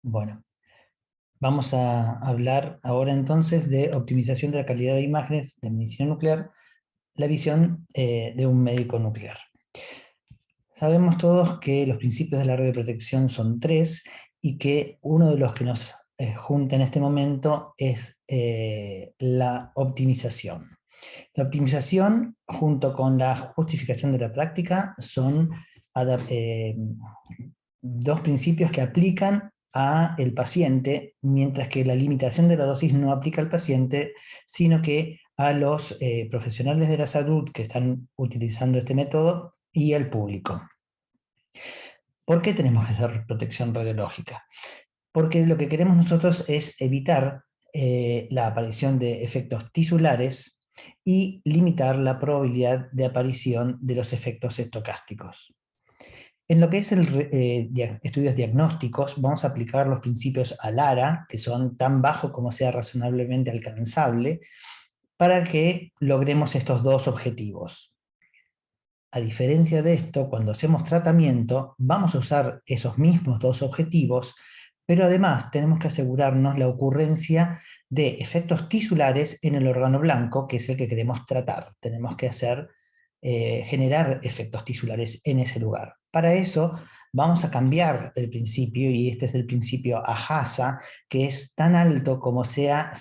Bueno, vamos a hablar ahora entonces de optimización de la calidad de imágenes de medicina nuclear, la visión de un médico nuclear. Sabemos todos que los principios de la red de protección son tres y que uno de los que nos junta en este momento es la optimización. La optimización junto con la justificación de la práctica son eh, dos principios que aplican a el paciente, mientras que la limitación de la dosis no aplica al paciente, sino que a los profesionales de la salud que están utilizando este método y al público. ¿Por qué tenemos que hacer protección radiológica? Porque lo que queremos nosotros es evitar la aparición de efectos tisulares y limitar la probabilidad de aparición de los efectos estocásticos. En lo que es estudios diagnósticos, vamos a aplicar los principios ALARA, que son tan bajos como sea razonablemente alcanzable, para que logremos estos dos objetivos. A diferencia de esto, cuando hacemos tratamiento, vamos a usar esos mismos dos objetivos, pero además tenemos que asegurarnos la ocurrencia de efectos tisulares en el órgano blanco, que es el que queremos tratar. Tenemos que generar efectos tisulares en ese lugar. Para eso vamos a cambiar el principio, y este es el principio AHASA, que es tan alto como sea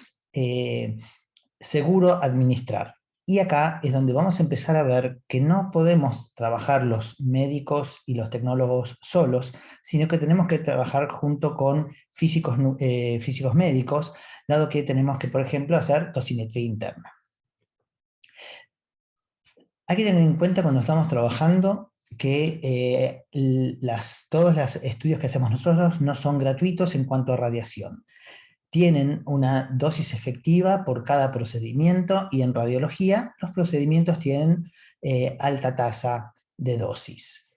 seguro administrar. Y acá es donde vamos a empezar a ver que no podemos trabajar los médicos y los tecnólogos solos, sino que tenemos que trabajar junto con físicos médicos, dado que tenemos que, por ejemplo, hacer dosimetría interna. Hay que tener en cuenta cuando estamos trabajando que todos los estudios que hacemos nosotros no son gratuitos en cuanto a radiación. Tienen una dosis efectiva por cada procedimiento, y en radiología los procedimientos tienen alta tasa de dosis.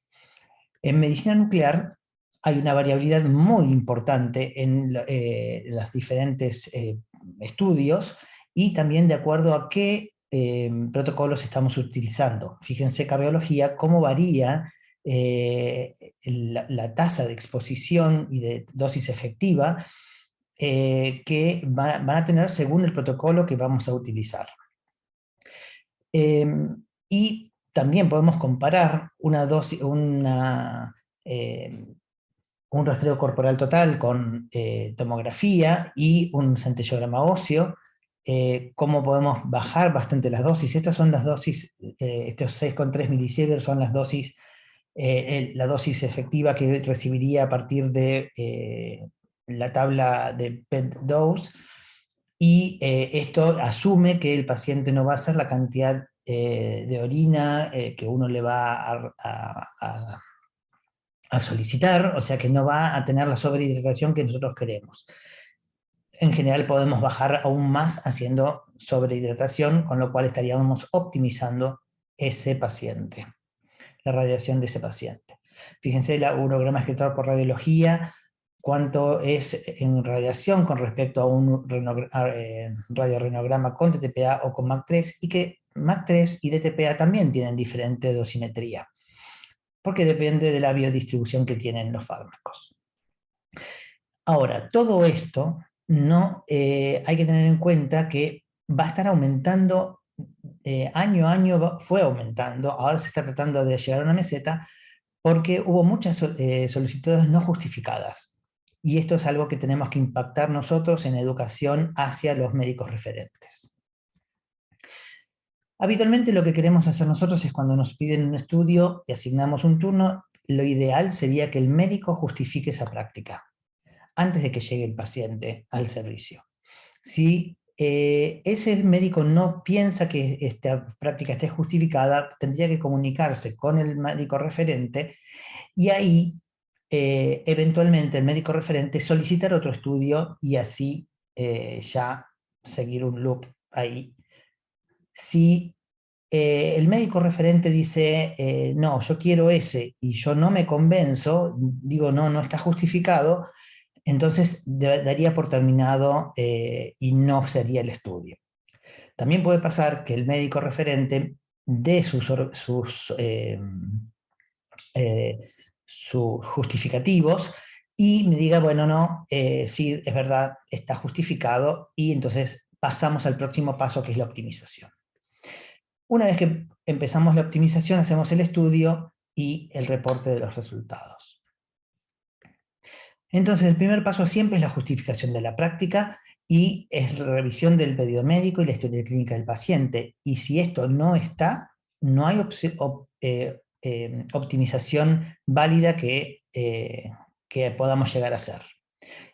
En medicina nuclear hay una variabilidad muy importante en los diferentes estudios, y también de acuerdo a qué protocolos estamos utilizando. Fíjense, cardiología, cómo varía la tasa de exposición y de dosis efectiva que van a tener según el protocolo que vamos a utilizar. Y también podemos comparar un rastreo corporal total con tomografía y un centellograma óseo, cómo podemos bajar bastante las dosis. Estas son las dosis, estos 6,3 milisieverts son las dosis, la dosis efectiva que recibiría a partir de la tabla de PET dose, y esto asume que el paciente no va a hacer la cantidad de orina que uno le va a solicitar, o sea que no va a tener la sobrehidratación que nosotros queremos. En general podemos bajar aún más haciendo sobrehidratación, con lo cual estaríamos optimizando ese paciente, la radiación de ese paciente. Fíjense, el urograma escritor por radiología, cuánto es en radiación con respecto a un radiorrenograma con TTPA o con MAC3, y que MAC3 y DTPA también tienen diferente dosimetría, porque depende de la biodistribución que tienen los fármacos. Ahora, todo esto no hay que tener en cuenta que va a estar aumentando año a año, fue aumentando, ahora se está tratando de llegar a una meseta, porque hubo muchas solicitudes no justificadas. Y esto es algo que tenemos que impactar nosotros en educación hacia los médicos referentes. Habitualmente lo que queremos hacer nosotros es, cuando nos piden un estudio y asignamos un turno, lo ideal sería que el médico justifique esa práctica antes de que llegue el paciente al servicio. Si ese médico no piensa que esta práctica esté justificada, tendría que comunicarse con el médico referente, y ahí eventualmente el médico referente solicitar otro estudio, y así ya seguir un loop ahí. Si el médico referente dice, no, yo quiero ese, y yo no me convenzo, digo, no, no está justificado, entonces daría por terminado y no sería el estudio. También puede pasar que el médico referente dé sus justificativos, y me diga, bueno, no, sí, es verdad, está justificado, y entonces pasamos al próximo paso, que es la optimización. Una vez que empezamos la optimización, hacemos el estudio y el reporte de los resultados. Entonces, el primer paso siempre es la justificación de la práctica y es la revisión del pedido médico y la historia clínica del paciente. Y si esto no está, no hay optimización válida que podamos llegar a hacer.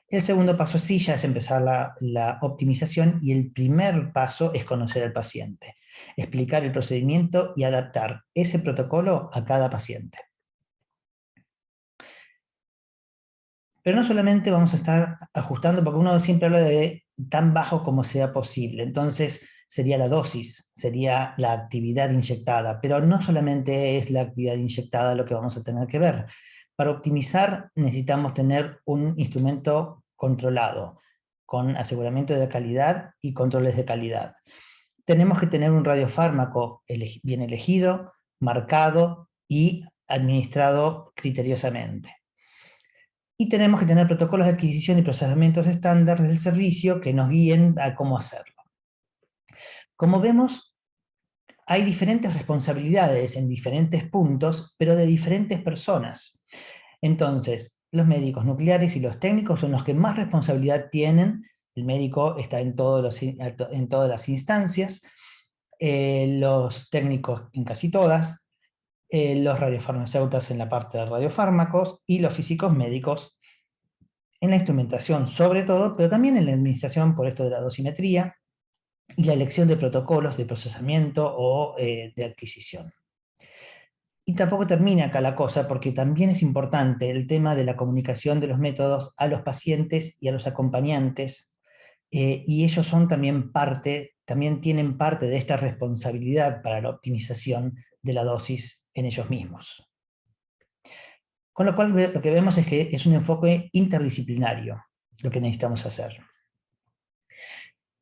El segundo paso sí ya es empezar la optimización, y el primer paso es conocer al paciente, explicar el procedimiento y adaptar ese protocolo a cada paciente. Pero no solamente vamos a estar ajustando, porque uno siempre habla de tan bajo como sea posible. Entonces sería la dosis, sería la actividad inyectada, pero no solamente es la actividad inyectada lo que vamos a tener que ver. Para optimizar necesitamos tener un instrumento controlado, con aseguramiento de calidad y controles de calidad. Tenemos que tener un radiofármaco bien elegido, marcado y administrado criteriosamente. Y tenemos que tener protocolos de adquisición y procesamientos estándar del servicio que nos guíen a cómo hacerlo. Como vemos, hay diferentes responsabilidades en diferentes puntos, pero de diferentes personas. Entonces, los médicos nucleares y los técnicos son los que más responsabilidad tienen. El médico está en todas las instancias, los técnicos en casi todas, los radiofarmacéuticos en la parte de radiofármacos, y los físicos médicos en la instrumentación sobre todo, pero también en la administración por esto de la dosimetría y la elección de protocolos de procesamiento o de adquisición. Y tampoco termina acá la cosa, porque también es importante el tema de la comunicación de los métodos a los pacientes y a los acompañantes, y ellos son también tienen parte de esta responsabilidad para la optimización de la dosis en ellos mismos. Con lo cual lo que vemos es que es un enfoque interdisciplinario lo que necesitamos hacer.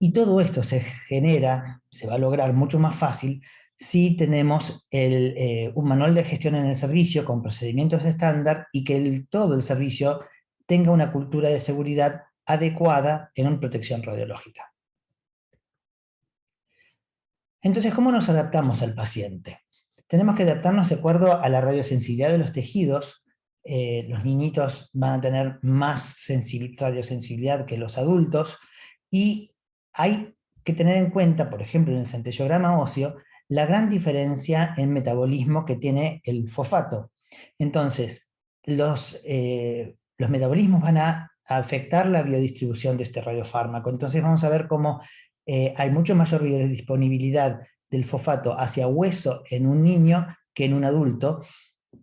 Y todo esto se va a lograr mucho más fácil si tenemos un manual de gestión en el servicio con procedimientos estándar, y que todo el servicio tenga una cultura de seguridad adecuada en protección radiológica. Entonces, ¿cómo nos adaptamos al paciente? Tenemos que adaptarnos de acuerdo a la radiosensibilidad de los tejidos. Los niñitos van a tener más radiosensibilidad que los adultos, y hay que tener en cuenta, por ejemplo, en el centellograma óseo, la gran diferencia en metabolismo que tiene el fosfato. Entonces, los metabolismos van a afectar la biodistribución de este radiofármaco. Entonces vamos a ver cómo hay mucho mayor biodisponibilidad del fosfato hacia hueso en un niño que en un adulto,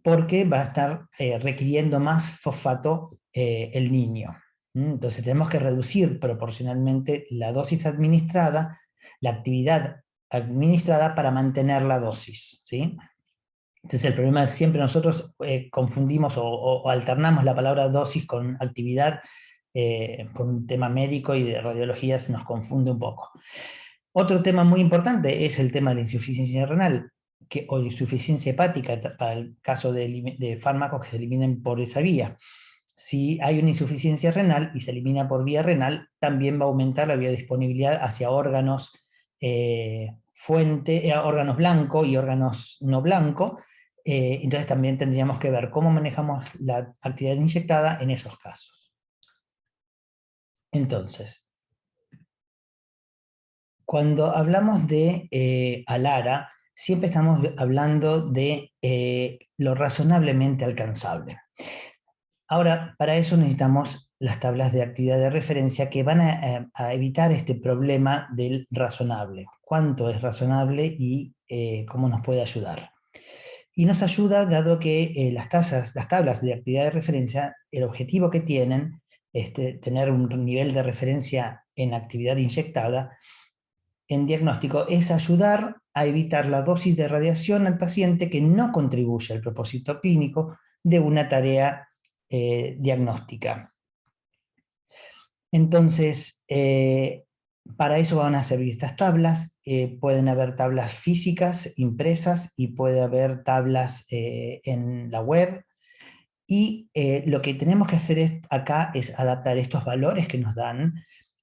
porque va a estar requiriendo más fosfato el niño. Entonces tenemos que reducir proporcionalmente la dosis administrada, la actividad administrada, para mantener la dosis, ¿sí? Entonces el problema es siempre nosotros confundimos o alternamos la palabra dosis con actividad, por un tema médico y de radiología se nos confunde un poco. Otro tema muy importante es el tema de la insuficiencia renal, o insuficiencia hepática, para el caso de fármacos que se eliminen por esa vía. Si hay una insuficiencia renal y se elimina por vía renal, también va a aumentar la biodisponibilidad hacia órganos órganos blanco y órganos no blanco. Entonces también tendríamos que ver cómo manejamos la actividad inyectada en esos casos. Entonces, cuando hablamos de ALARA, siempre estamos hablando de lo razonablemente alcanzable. Ahora, para eso necesitamos las tablas de actividad de referencia, que van a evitar este problema del razonable. ¿Cuánto es razonable y cómo nos puede ayudar? Y nos ayuda dado que las tablas de actividad de referencia, el objetivo que tienen es tener un nivel de referencia en actividad inyectada. En diagnóstico es ayudar a evitar la dosis de radiación al paciente que no contribuye al propósito clínico de una tarea diagnóstica. Entonces, para eso van a servir estas tablas. Pueden haber tablas físicas impresas y puede haber tablas en la web. Y lo que tenemos que hacer acá es adaptar estos valores que nos dan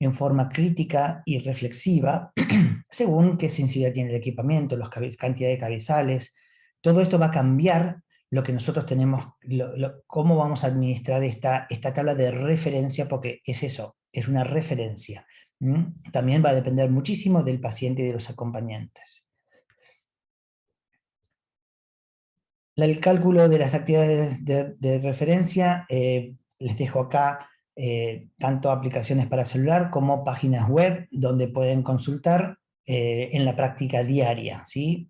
en forma crítica y reflexiva, según qué sensibilidad tiene el equipamiento, la cantidad de cabezales. Todo esto va a cambiar lo que nosotros tenemos, cómo vamos a administrar esta tabla de referencia, porque es eso, es una referencia. También va a depender muchísimo del paciente y de los acompañantes. El cálculo de las actividades de referencia, les dejo acá tanto aplicaciones para celular como páginas web donde pueden consultar en la práctica diaria, ¿sí?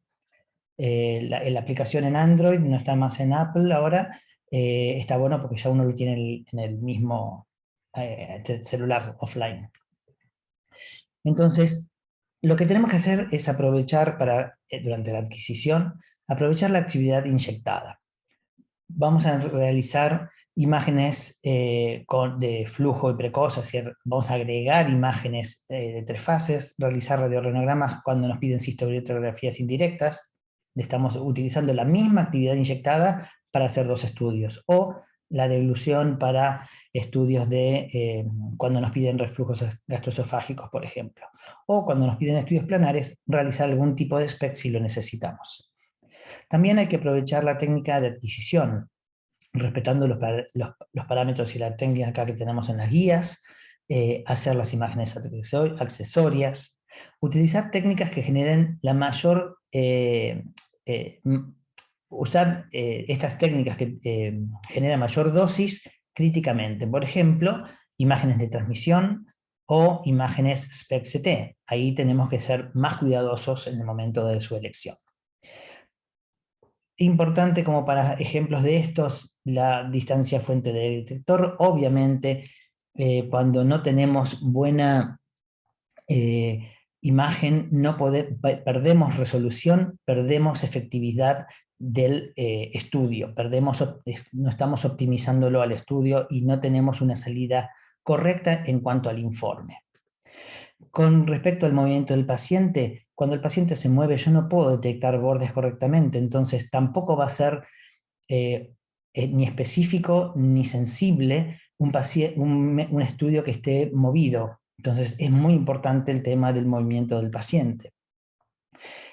La aplicación en Android no está más en Apple ahora, está bueno porque ya uno lo tiene en el mismo celular offline. Entonces, lo que tenemos que hacer es aprovechar durante la adquisición, aprovechar la actividad inyectada. Vamos a realizar imágenes de flujo y precoz, es decir, vamos a agregar imágenes de 3 fases, realizar radiorrenogramas cuando nos piden cistoretrografías indirectas. Estamos utilizando la misma actividad inyectada para hacer 2 estudios, o la deglución para estudios de cuando nos piden reflujos gastroesofágicos, por ejemplo, o cuando nos piden estudios planares, realizar algún tipo de SPECT si lo necesitamos. También hay que aprovechar la técnica de adquisición, respetando los parámetros y la técnica acá que tenemos en las guías, hacer las imágenes accesorias, utilizar técnicas que generen la mayor, usar estas técnicas que generan mayor dosis críticamente. Por ejemplo, imágenes de transmisión o imágenes SPECT-CT. Ahí tenemos que ser más cuidadosos en el momento de su elección. Importante como para ejemplos de estos, la distancia fuente de detector. Obviamente, cuando no tenemos buena imagen, perdemos resolución, perdemos efectividad del estudio, no estamos optimizándolo al estudio y no tenemos una salida correcta en cuanto al informe. Con respecto al movimiento del paciente, cuando el paciente se mueve yo no puedo detectar bordes correctamente, entonces tampoco va a ser ni específico ni sensible un estudio que esté movido. Entonces es muy importante el tema del movimiento del paciente.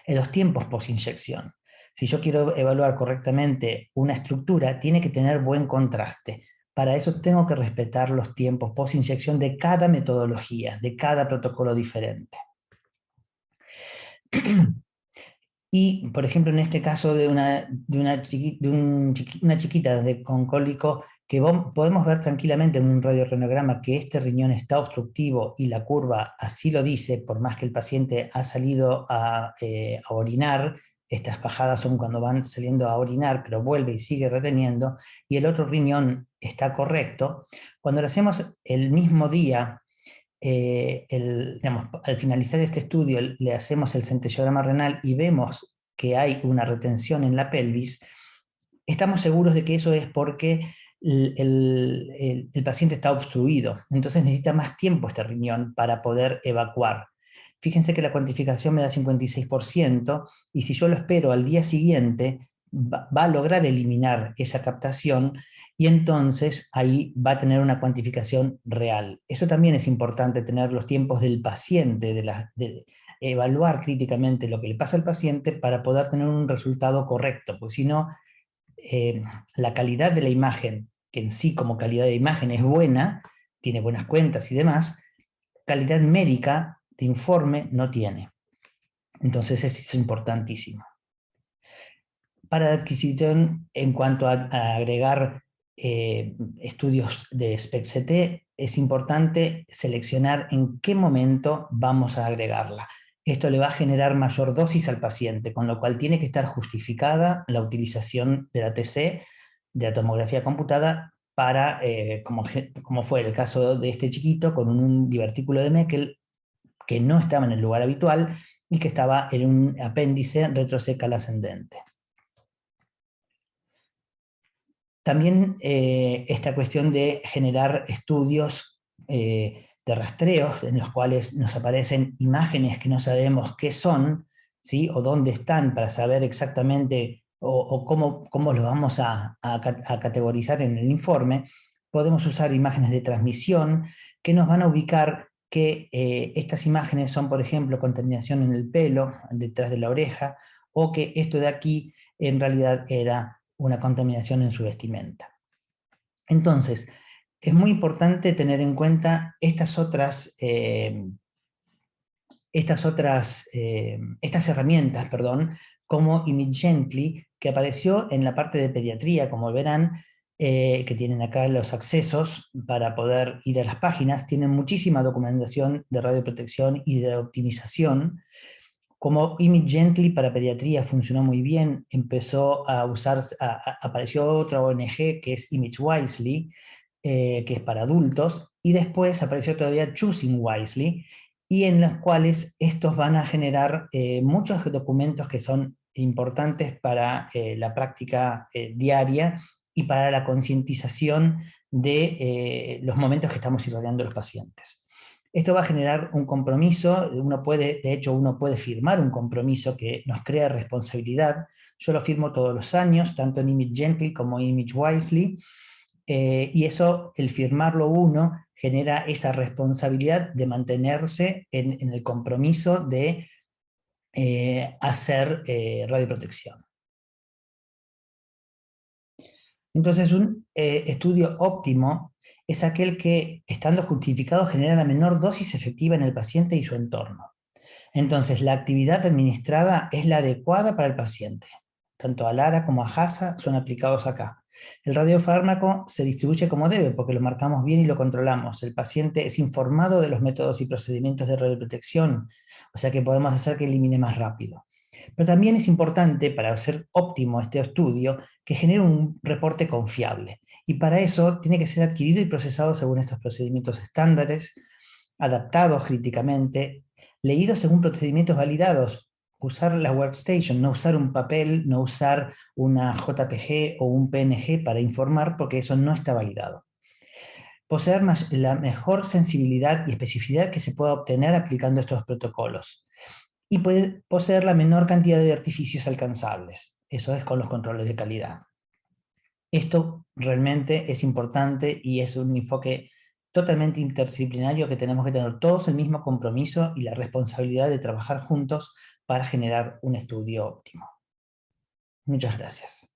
En los tiempos post-inyección, si yo quiero evaluar correctamente una estructura, tiene que tener buen contraste. Para eso tengo que respetar los tiempos post-inyección de cada metodología, de cada protocolo diferente. Y, por ejemplo, en este caso de una chiquita con cólico, que podemos ver tranquilamente en un radiorrenograma que este riñón está obstructivo y la curva así lo dice, por más que el paciente ha salido a orinar, estas bajadas son cuando van saliendo a orinar, pero vuelve y sigue reteniendo, y el otro riñón está correcto. Cuando lo hacemos el mismo día, al finalizar este estudio le hacemos el centellograma renal y vemos que hay una retención en la pelvis, estamos seguros de que eso es porque el paciente está obstruido, entonces necesita más tiempo este riñón para poder evacuar. Fíjense que la cuantificación me da 56%, y si yo lo espero al día siguiente, va a lograr eliminar esa captación, y entonces ahí va a tener una cuantificación real. Eso también es importante, tener los tiempos del paciente, de evaluar críticamente lo que le pasa al paciente para poder tener un resultado correcto, porque si no, la calidad de la imagen, que en sí como calidad de imagen es buena, tiene buenas cuentas y demás, calidad médica de informe no tiene. Entonces eso es importantísimo. Para la adquisición, en cuanto a agregar estudios de SPECT-CT, es importante seleccionar en qué momento vamos a agregarla. Esto le va a generar mayor dosis al paciente, con lo cual tiene que estar justificada la utilización de la TC, de la tomografía computada, para, como fue el caso de este chiquito, con un divertículo de Meckel que no estaba en el lugar habitual y que estaba en un apéndice retrocecal ascendente. También esta cuestión de generar estudios de rastreos en los cuales nos aparecen imágenes que no sabemos qué son, ¿sí? O dónde están, para saber exactamente o cómo lo vamos a categorizar en el informe, podemos usar imágenes de transmisión que nos van a ubicar que estas imágenes son, por ejemplo, contaminación en el pelo, detrás de la oreja, o que esto de aquí en realidad era una contaminación en su vestimenta. Entonces, es muy importante tener en cuenta estas herramientas, perdón, como ImageGently, que apareció en la parte de pediatría, como verán, que tienen acá los accesos para poder ir a las páginas, tienen muchísima documentación de radioprotección y de optimización. Como ImageGently para pediatría funcionó muy bien, empezó a usarse, apareció otra ONG que es ImageWisely, que es para adultos, y después apareció todavía Choosing Wisely, y en los cuales estos van a generar muchos documentos que son importantes para la práctica diaria y para la concientización de los momentos que estamos irradiando a los pacientes. Esto va a generar un compromiso, de hecho uno puede firmar un compromiso que nos crea responsabilidad. Yo lo firmo todos los años, tanto en ImageGently como ImageWisely, y eso, el firmarlo uno, genera esa responsabilidad de mantenerse en el compromiso de hacer radioprotección. Entonces, un estudio óptimo es aquel que, estando justificado, genera la menor dosis efectiva en el paciente y su entorno. Entonces, la actividad administrada es la adecuada para el paciente. Tanto a LARA como a JASA son aplicados acá. El radiofármaco se distribuye como debe, porque lo marcamos bien y lo controlamos. El paciente es informado de los métodos y procedimientos de radioprotección, o sea que podemos hacer que elimine más rápido. Pero también es importante, para hacer óptimo este estudio, que genere un reporte confiable. Y para eso tiene que ser adquirido y procesado según estos procedimientos estándares, adaptados críticamente, leídos según procedimientos validados. Usar la workstation, no usar un papel, no usar una JPG o un PNG para informar, porque eso no está validado. Poseer la mejor sensibilidad y especificidad que se pueda obtener aplicando estos protocolos. Y poseer la menor cantidad de artificios alcanzables. Eso es con los controles de calidad. Esto realmente es importante y es un enfoque totalmente interdisciplinario que tenemos que tener todos el mismo compromiso y la responsabilidad de trabajar juntos para generar un estudio óptimo. Muchas gracias.